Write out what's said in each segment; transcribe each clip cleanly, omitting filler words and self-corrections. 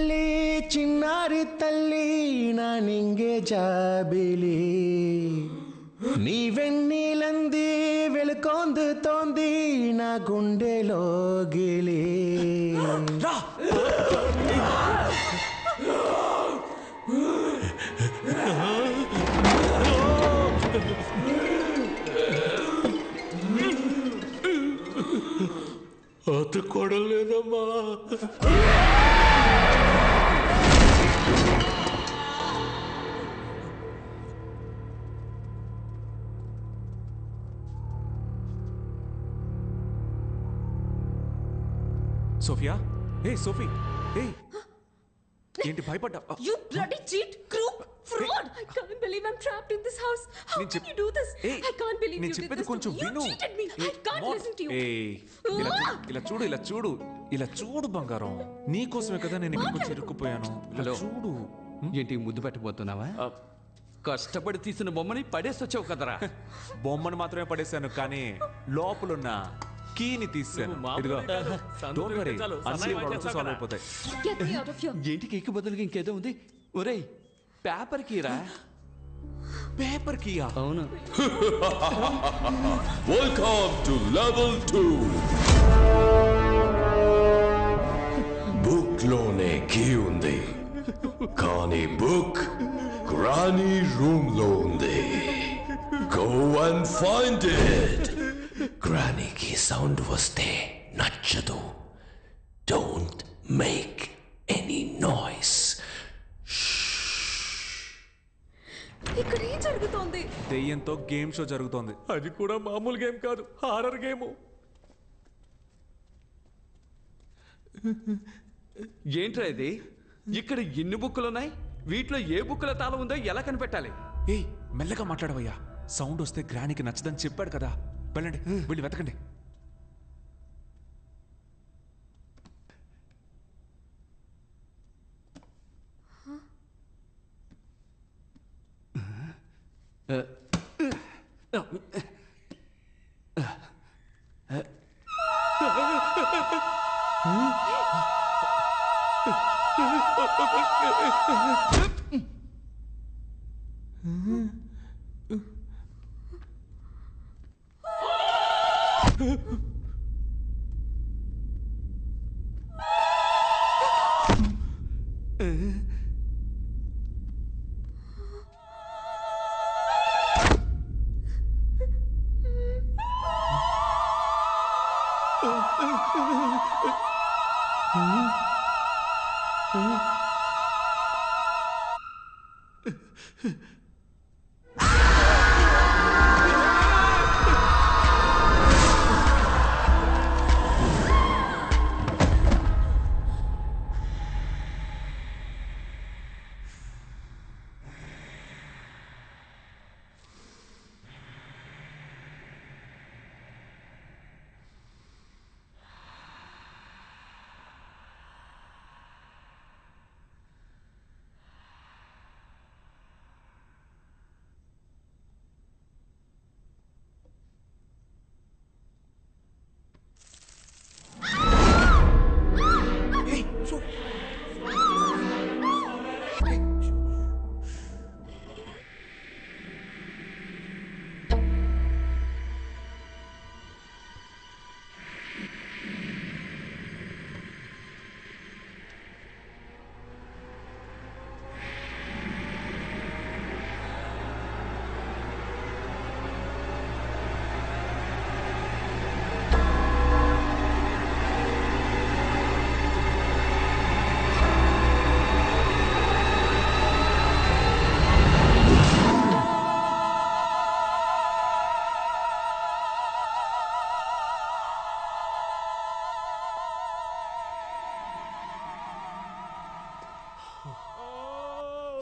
ತಲ್ಲಿ ಚಿನ್ನಾರಿ ತಲ್ಲಿ ನಾನಿಂಗೆ ಜಾಬಿಲಿ నీవెన్నీలంది వెలుకొందు తోంది నా గుండెలోగిలి అతుకోవడం లేదమ్మా. సోఫియా, ఏ సోఫీ, ఏ ఏంటి భయపడ్డా? You bloody cheat, crook, fraud! I can't believe I'm trapped in this house. How can you do this? I can't believe you did this to me. You cheated me. I can't listen to you. ఇలా చూడు బంగారం, నీ కోసమే కదా నేను ఇక్కడికి చిరుక్కుపోయాను. ఇలా చూడు. ఏంటి ముద్దు పెట్టబోతున్నావా? కష్టపడి తీసిన బొమ్మని పడేసి వచ్చావు కదరా. బొమ్మను మాత్రమే పడేశాను, కానీ లోపలున్న కీని తీసాను. ఏంటి కేక్ బదులుగా ఇంకేదో ఉంది? ఒరేయ్, పేపర్ కీరా? పేపర్ కీయా? అవును. Welcome to level 2. బుక్ లోనే కీ ఉంది, కానీ బుక్ గ్రానీ రూమ్ లో ఉంది. Go and find it. గ్రానీకి సౌండ్ వస్తే నచ్చదు. Don't make any noise. ఇక్కడ ఏం జరుగుతోంది? దెయ్యంతో గేమ్ షో జరుగుతోంది. అది కూడా మామూలు గేమ్ కాదు, హారర్ గేమ్. ఏంట్రా ఇది? ఇక్కడ ఎన్ని బుక్కులు ఉన్నాయి? వీటిలో ఏ బుక్కుల తాళం ఉందో ఎలా కనిపెట్టాలి? ఏయ్, మెల్లగా మాట్లాడవయ్యా. సౌండ్ వస్తే గ్రానీకి నచ్చదని చెప్పాడు కదా. వెళ్ళండి, వెళ్ళి వెతకండి.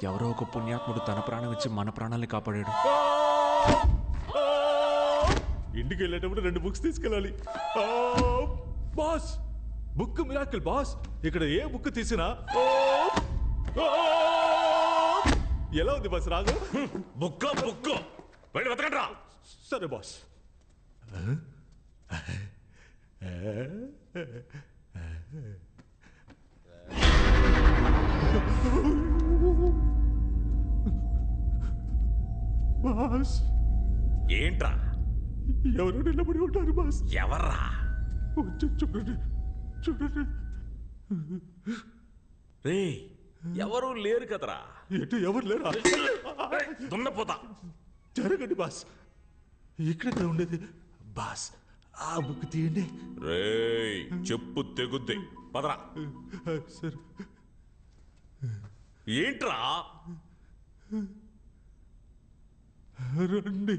ఎవరో ఒక పుణ్యాత్ముడు తన ప్రాణం ఇచ్చి మన ప్రాణాల్ని కాపాడాడు. ఇంటికి వెళ్ళేటప్పుడు 2 బుక్స్ తీసుకెళ్ళాలి. Boss, book miracle boss. ఇక్కడ ఏ బుక్ తీసినా ఎలా ఉంది బాస్? రాగు బుక్ బుక్ వెళ్ళి వెతకండి రా. సరే బాస్. బాస్ ఏంట్రా? ఎవరో నిలబడి ఉంటారు బాస్. ఎవర్రా? చూడండి చూడండి. రే, ఎవరు లేరు కదరా. ఏంటి ఎవరు లేరా? దున్నపోతా. జరగండి బాస్, ఇక్కడ ఉండేది బాస్. ఆ బుక్ తీయండి. రేయ్, చెప్పు తెగుద్ది. పదరా. సరే. ఏంట్రా? రండి.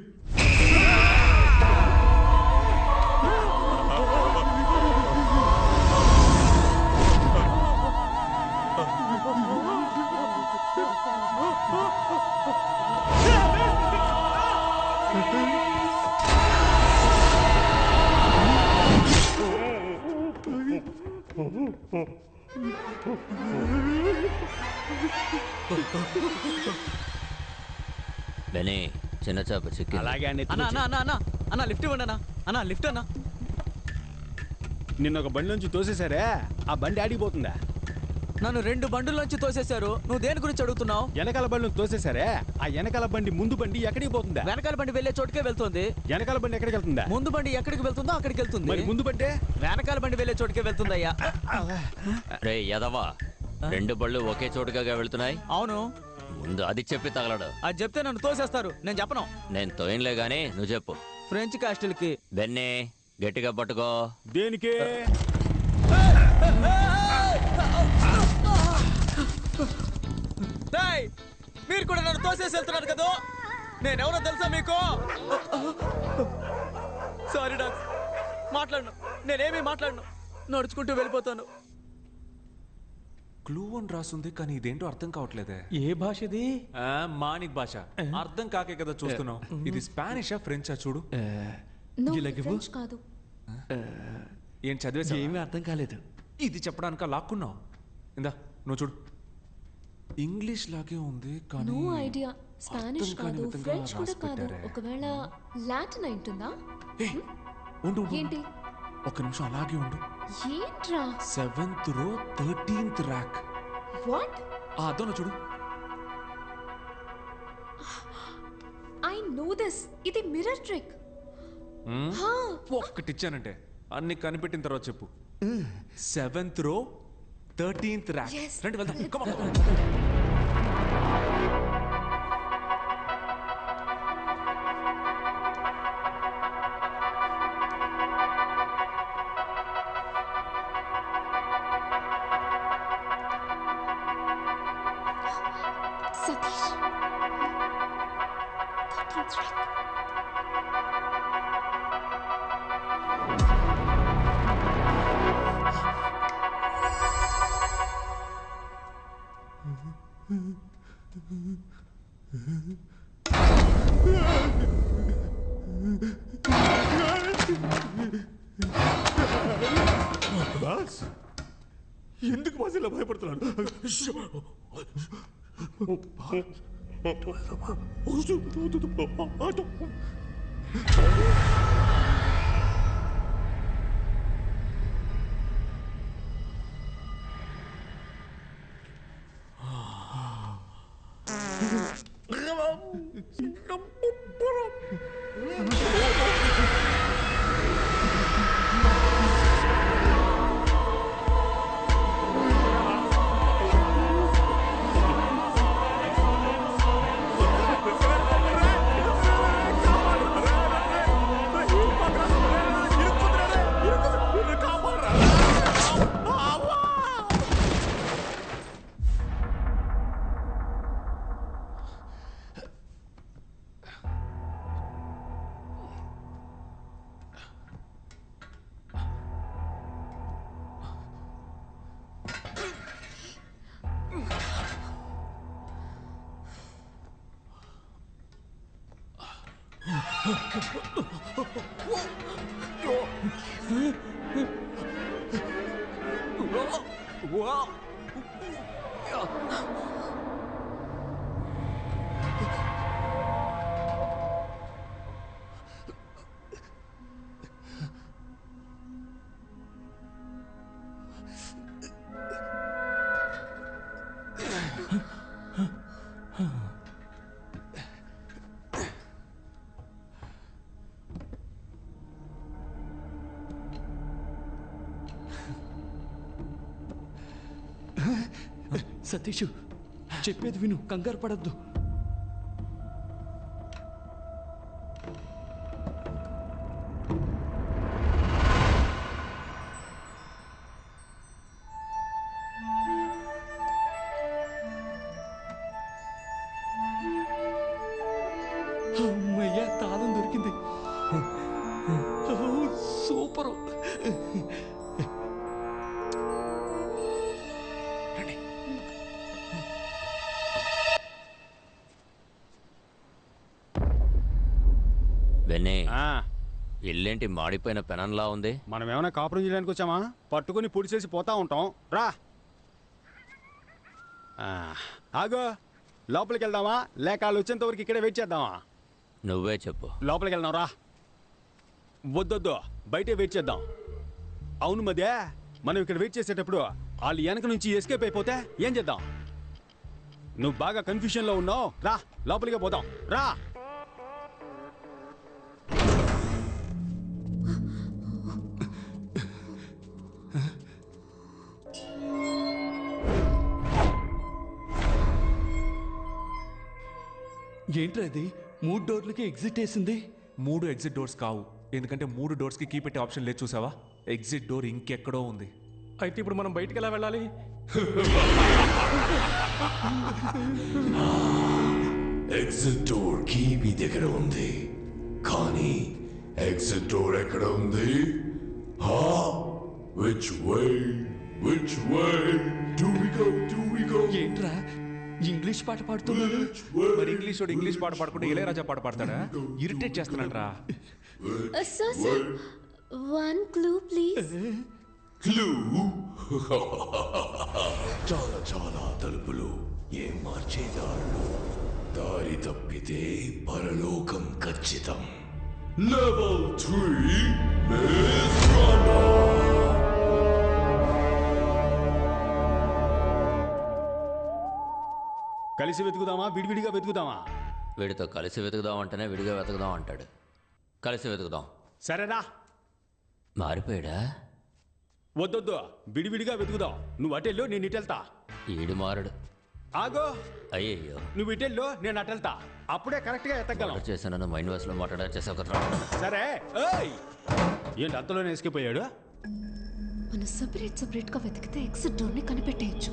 బెనీ, చిన్న చేప చిక్కి. అలాగే అన్న లిఫ్ట్ ఇవ్వండి అన్న లిఫ్ట్ అన్న. నిన్న ఒక బండి నుంచి తోసేశారే, ఆ బండి ఆడిపోతుందా? నన్ను 2 బండుల్లోంచి తోసేశారు. నువ్వు దేని గురించి అడుగుతున్నావు? వెనకాల బండి తోసేశారే, ఆ వెనకాల బండి ముందు బండి ఎక్కడికి పోతుందా? వెనకాల బండి వెళ్ళే చోటుకే వెళ్తుంది. వెనకాల బండి ఎక్కడికి వెళ్తుందా? ముందు బండి ఎక్కడికి వెళ్తుందో అక్కడికి వెళ్తుంది. మరి ముందు బండి వెనకాల బండి వెళ్ళే చోటుకే వెళ్తుందయ్యా. రే యదవా, 2 బళ్ళు ఒకే చోటుగా వెళ్తున్నాయి. అవును. ముందు అది చెప్పి తగలడు. అది చెప్తే నన్ను తోసేస్తారు. నేను చెప్పను. నేను తోయంలే గానీ నువ్వు చెప్పు. ఫ్రెంచ్ కాస్టిల్ కి. బెన్నీ, గట్టిగా పట్టుకో. దేనికి? మీరు కూడా నన్ను తోసేసి వెళ్తున్నారు కదా. నేనెవరో తెలుసా మీకు? సారీ డాక్స్, మాట్లాడను. నేనేమీ మాట్లాడను. నడుచుకుంటూ వెళ్ళిపోతాను. క్లూ అని రాసుంది కానీ ఇదేంటో అర్థం కావట్లేదే. ఏ భాష ఇది? మానిక్ భాష. అర్థం కాకే కదా చూస్తున్నావు. ఇది స్పానిషా ఫ్రెంచా చూడు. ఫ్రెంచ్ కాదు. ఏం చదివేసా? ఏమీ అర్థం కాలేదు. ఇది చెప్పడానిక లాక్కున్నావు. ఇందా నువ్వు చూడు. ఇంగ్లీష్ లాగే ఉంది కానీ నో ఐడియా. స్పానిష్ కాదు, ఫ్రెంచ్ కూడా కాదు. ఒకవేళ లాటిన్ అయింటుందా? ఉండు ఏంటి? ఒక నిమిషం అలాగే ఉండు. ఏంట్రా? 7th row 13th rack. What? అదోన చూడు. I know this. ఇది మిర్రర్ ట్రిక్. ఒక్కటి ఇచ్చానంటే అన్ని కనిపెట్టిన తర్వాత చెప్పు. 7th row 13th rack. Yes. రండి వెళ్దాం. Come on. Satish. 13th rack. Boss, ఎందుకు బాస్ ఇలా భయపడుతున్నాడు? సతీష్ చెప్పేది విను, కంగారు పడద్దు. అమ్మయ్యా, తాళం దొరికింది. సూపరు. వెన్నీ, ఆ, ఇల్లేంటి మాడిపోయిన పెనంలా ఉంది? మనం ఏమైనా కాపురం చేయడానికి వచ్చామా? పట్టుకుని పొడిచేసి పోతా ఉంటాం. రా. ఆగో, లోపలికి వెళ్దామా లేక వాళ్ళు వచ్చేంత వరకు ఇక్కడే వెయిట్ చేద్దామా? నువ్వే చెప్పు. లోపలికి వెళ్దాం రా. వద్దొద్దు, బయటే వెయిట్ చేద్దాం. అవును మధ్య, మనం ఇక్కడ వెయిట్ చేసేటప్పుడు వాళ్ళు వెనక నుంచి ఎస్కేప్ అయిపోతే ఏం చేద్దాం? నువ్వు బాగా కన్ఫ్యూషన్లో ఉన్నావు. రా, లోపలికే పోదాం. రా. ఏంట్రా ఇది? 3 డోర్లకి ఎగ్జిట్ వేసింది. 3 ఎగ్జిట్ డోర్స్ కావు, ఎందుకంటే 3 డోర్స్కి కీ పెట్టే ఆప్షన్ లేదు. చూసావా, ఎగ్జిట్ డోర్ ఇంకెక్కడో ఉంది. అయితే ఇప్పుడు మనం బయటికి ఎలా వెళ్ళాలి? ఎగ్జిట్ డోర్ కీ మీ దగ్గర ఉంది, కానీ ఎగ్జిట్ డోర్ ఎక్కడ ఉంది? Which way do we go? ఏంట్రా ఇంగ్లీష్ పాట పాడుతున్నాడు? మరి ఇంగ్లీష్ వాడు ఇంగ్లీష్ పాట పాడుకుంటే ఇళయరాజా పాట పాడతాడా? ఇరిటేట్ చేస్తున్నాడు రా. Sir, one clue, please. Clue? చాలా తలుపులు, ఏం మార్చేదారులు, దారి తప్పితే పరలోకం ఖచ్చితం. లెవెల్ 3 మిస్ రానా. కలిసి వెతుకుదామా విడివిడిగా వెతుకుదామా? వీడితో కలిసి వెతుకుదాం అంటేనే విడిగా వెతుకుదాం అంటాడు. కలిసి వెతుకుదాం. సరేనా? మారిపోయాడా? వద్దొద్దు, విడివిడిగా వెతుకుదాం. నువ్వు అటెల్లో, నేను ఇటెళ్తా. ఈడు మారడు. ఆగో, అయ్యయ్యో, నువ్వు ఇటెల్లో, నేను అటెళ్తా. అప్పుడే కరెక్ట్గా ఎత్తగలం. ఆర్డర్ చేశానని మైండ్ వాయిస్లో మాట్లాడారు కదరా. సరే. ఏయ్, ఏంటి అంతలోనే ఎస్కేపోయాడు? మనం సపరేట్ గా వెతికితే ఎగ్జిట్ డోర్ ని కనిపెట్టేయచ్చు.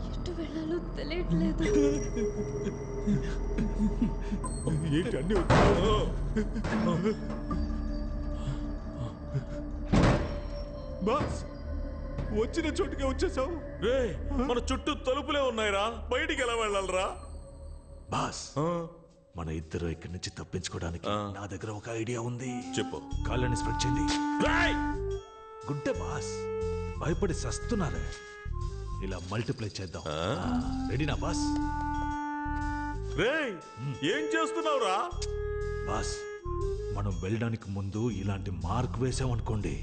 ఎటు వెళ్ళాలో తెలియట్లేదు. ఏంటి అన్ని బాస్, వచ్చిన చోటుకే వచ్చేసావు. రే, మన చుట్టూ తలుపులే ఉన్నాయిరా, బయటికి ఎలా వెళ్ళాలరా? బాస్, మన ఇద్దరు ఇక్కడి నుంచి తప్పించుకోవడానికి నా దగ్గర ఒక ఐడియా ఉంది. చెప్పు. కాళ్ళని స్ప్రెడ్ చేయండి. రేయ్! గుడ్డ బాస్, భయపడి సస్తున్నారు. ఇలా మల్టిప్లై చేద్దాం. రెడీనా బాస్? రేయ్, ఏం చేస్తున్నావురా? బాస్, మనం వెళ్ళడానికి ముందు ఇలాంటి మార్క్ వేసామనుకోండి,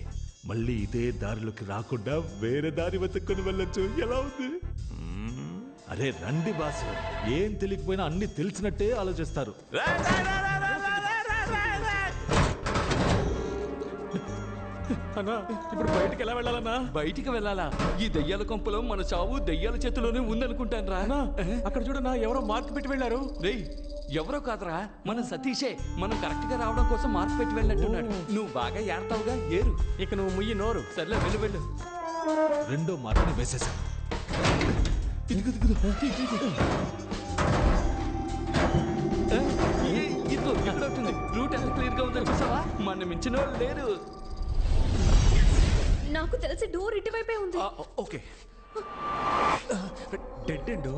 మళ్ళీ ఇదే దారిలోకి రాకుండా వేరే దారి వెతుక్కొని వెళ్ళొచ్చు. ఎలా ఉంది? అరే రండి బాస్, ఏం తెలియకపోయినా అన్ని తెలిసినట్టే ఆలోచిస్తారు. అన్నా, ఇప్పుడు బయటికి ఎలా వెళ్ళాలన్నా? బయటికి వెళ్ళాలా? ఈ దెయ్యాల కొంపలో మన చావు దెయ్యాల చేతిలోనే ఉందనుకుంటాను రా. అక్కడ చూడన్నా, ఎవరో మార్క్ పెట్టి వెళ్ళారు. రేయ్, ఎవరో కాదురా, మన సతీషే. మనం కరెక్ట్ గా రావడం కోసం మార్క్ పెట్టి వెళ్ళినట్టున్నాడు. నువ్వు బాగా ఏడతావుగా, ఏరు. ఇక నువ్వు ముయ్యి నోరు. సర్లే, వెళ్ళు. రెండో మార్క్ని వేసేసాం. ఇదిగో ఇక్కడ ఉంటుంది. రూట్ ఎంత క్లియర్ గా ఉందో చూసావా? మన మించిన వాళ్ళు లేరు. నాకు తెలిసి డోర్ ఇటువైపే ఉంది. Okay, dead end.